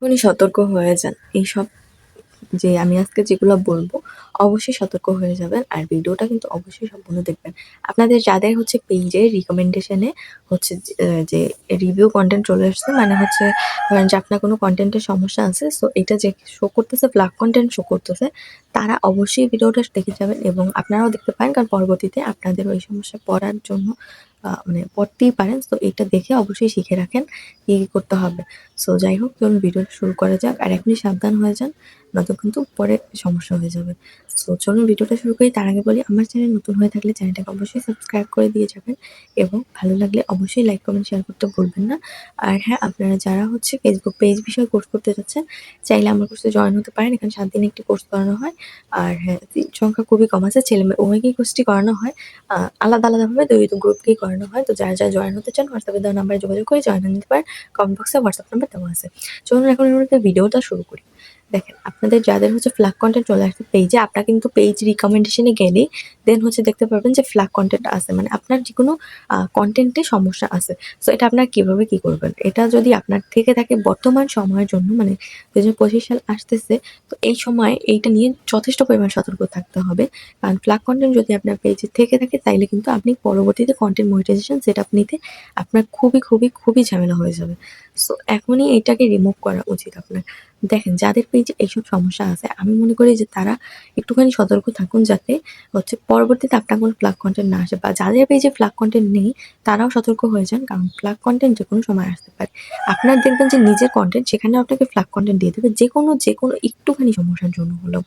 উনি সতর্ক হয়ে যান। এইসব যে আমি আজকে যেগুলো বলবো অবশ্যই সতর্ক হয়ে যাবেন। আর ভিডিওটা কিন্তু অবশ্যই সম্পূর্ণ দেখবেন। আপনাদের যাদের হচ্ছে পেজে রিকমেন্ডেশনে হচ্ছে যে রিভিউ কনটেন্ট চলে আসছে মানে হচ্ছে ধরেন যে আপনার কোনো কনটেন্টের সমস্যা আছে। সো এটা যে শো করতেছে ফ্লাগ কনটেন্ট শো করতেছে, তারা অবশ্যই ভিডিওটা দেখে যাবেন এবং আপনারাও দেখতে পারেন কারণ পরবর্তীতে আপনাদের ওই সমস্যা পড়ার জন্য মানে পড়তেই পারেন। সো এটা দেখে অবশ্যই শিখে রাখেন কি করতে হবে। সো যাই হোক চলুন ভিডিওটা শুরু করা যাক। আর এখনই সাবধান হয়ে যান। নয়তো কিন্তু পরে সমস্যা হয়ে যাবে। সো চলুন ভিডিওটা শুরু করি। তার আগে বলি আমার চ্যানেল নতুন হয়ে থাকলে চ্যানেলটাকে অবশ্যই সাবস্ক্রাইব করে দিয়ে যাবেন এবং ভালো লাগলে অবশ্যই লাইক, কমেন্ট, শেয়ার করতে ভুলবেন না। আর হ্যাঁ, আপনারা যারা হচ্ছে ফেসবুক পেজ বিষয়ে কোর্স করতে চাচ্ছেন, চাইলে আমার কোর্সে জয়েন হতে পারেন। এখানে ৭ দিনে একটি কোর্স করানো হয়। আর হ্যাঁ, সিট সংখ্যা খুবই কম আছে। ছেলে-মেয়ে উভয়কেই কোর্সটি করানো হয়। আলাদাভাবে ২ গ্রুপকেই করানো হয়। তো যারা জয়েন হতে চান হোয়াটসঅ্যাপে দেওয়া নাম্বারে যোগাযোগ করে জয়েন হয়ে নিতে পারেন। কমেন্ট বক্সে হোয়াটসঅ্যাপ নাম্বার দেওয়া আছে। চলুন এখন এর মধ্যে ভিডিওটা শুরু করি। দেখেন আপনাদের যাদের হচ্ছে ফ্ল্যাগ কনটেন্ট চলে আসছে পেজে, আপনারা কিন্তু পেজ রিকমেন্ডেশনে গেলেই দেন হচ্ছে দেখতে পারবেন যে ফ্ল্যাগ কনটেন্ট আছে। মানে আপনার যেকোনো কনটেন্টে সমস্যা আছে। সো এটা আপনারা কিভাবে কি করবেন? এটা যদি আপনার থেকে থাকে বর্তমান সময়ের জন্য মানে ২০২৫ সাল আসতেছে, তো এই সময়ে এইটা নিয়ে যথেষ্ট পরিমাণ সতর্ক থাকতে হবে। কারণ ফ্ল্যাগ কনটেন্ট যদি আপনার পেজে থেকে থাকে তাইলে কিন্তু আপনি পরবর্তীতে কনটেন্ট মনিটাইজেশন সেটআপ নিতে আপনার খুবই ঝামেলা হয়ে যাবে। সো এখনই এটাকে রিমুভ করা উচিত আপনার। দেখেন যাদের পেজে এইসব সমস্যা আছে আমি মনে করি যে তারা একটুখানি সতর্ক থাকুন যাতে হচ্ছে পরবর্তীতে আপনার কোনো ফ্লাগ কনটেন্ট না আসে বা যাদের পেজে ফ্লাগ কনটেন্ট নেই তারাও সতর্ক হয়ে যান কারণ ফ্লাগ কনটেন্ট যেকোনো সময় আসতে পারে। আপনার দেখবেন যে নিজের কনটেন্ট সেখানেও আপনাকে ফ্লাগ কনটেন্ট দিয়ে দেবে যেকোনো একটুখানি সমস্যার জন্য হলেও।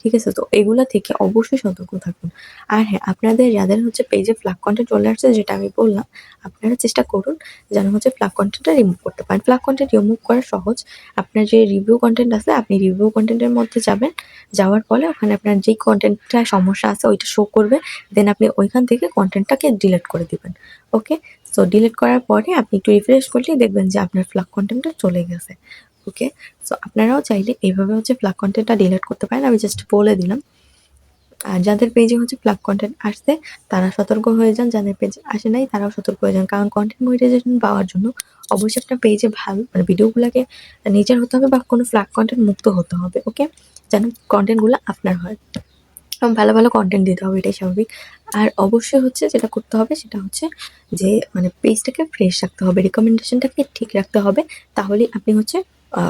ঠিক আছে? তো এগুলা থেকে অবশ্যই সতর্ক থাকুন। আর হ্যাঁ, আপনাদের যাদের হচ্ছে পেজে ফ্লাগ কনটেন্ট চলে আসছে যেটা আমি বললাম, আপনারা চেষ্টা করুন যেন হচ্ছে ফ্লাগ কনটেন্টটা রিমুভ করতে পারেন। ফ্লাগ কনটেন্ট রিমুভ করা সহজ। আপনার যে রিভিউ কনটেন্ট আছে আপনি রিভিউ কনটেন্টের মধ্যে যাবেন। যাওয়ার ফলে ওখানে আপনার যেই কনটেন্টটা সমস্যা আছে ওইটা শো করবে। দেন আপনি ওইখান থেকে কনটেন্টটাকে ডিলিট করে দিবেন। ওকে? সো ডিলিট করার পরে আপনি একটু রিফ্রেশ করলেই দেখবেন যে আপনার ফ্লাগ কনটেন্টটা চলে গেছে। ওকে? সো আপনারাও চাইলে এভাবে হচ্ছে ফ্লাগ কনটেন্টটা ডিলিট করতে পারেন। আমি জাস্ট বলে দিলাম। আর যাদের পেজে হচ্ছে ফ্লাগ কনটেন্ট আসছে তারা সতর্ক হয়ে যান। যাদের পেজে আসে নাই তারাও সতর্ক হয়ে যান। কারণ কনটেন্ট মনিটাইজেশন পাওয়ার জন্য অবশ্যই আপনার পেজে ভালো মানে ভিডিওগুলাকে নিজের হতে হবে বা কোনো ফ্লাগ কনটেন্ট মুক্ত হতে হবে। ওকে? যেন কনটেন্টগুলো আপনার হয়। এবং ভালো কনটেন্ট দিতে হবে এটাই স্বাভাবিক। আর অবশ্যই হচ্ছে যেটা করতে হবে সেটা হচ্ছে যে মানে পেজটাকে ফ্রেশ রাখতে হবে। রিকমেন্ডেশনটাকে ঠিক রাখতে হবে। তাহলেই আপনি হচ্ছে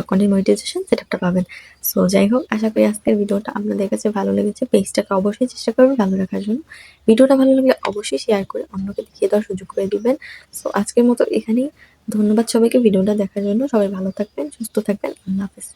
কনটেন্ট মনিটাইজেশন সেটআপটা পাবেন। সো যাই হোক আশা করি আজকের ভিডিওটা আপনাদের কাছে ভালো লেগেছে। পেজটাকে অবশ্যই চেষ্টা করবেন ভালো রাখার জন্য। ভিডিওটা ভালো লাগলে অবশ্যই শেয়ার করে অন্যকে দেখিয়ে দেওয়ার সুযোগ করে দিবেন। সো আজকের মতো এখানেই। ধন্যবাদ সবাইকে ভিডিওটা দেখার জন্য। সবাই ভালো থাকবেন, সুস্থ থাকবেন। আল্লাহ হাফেজ।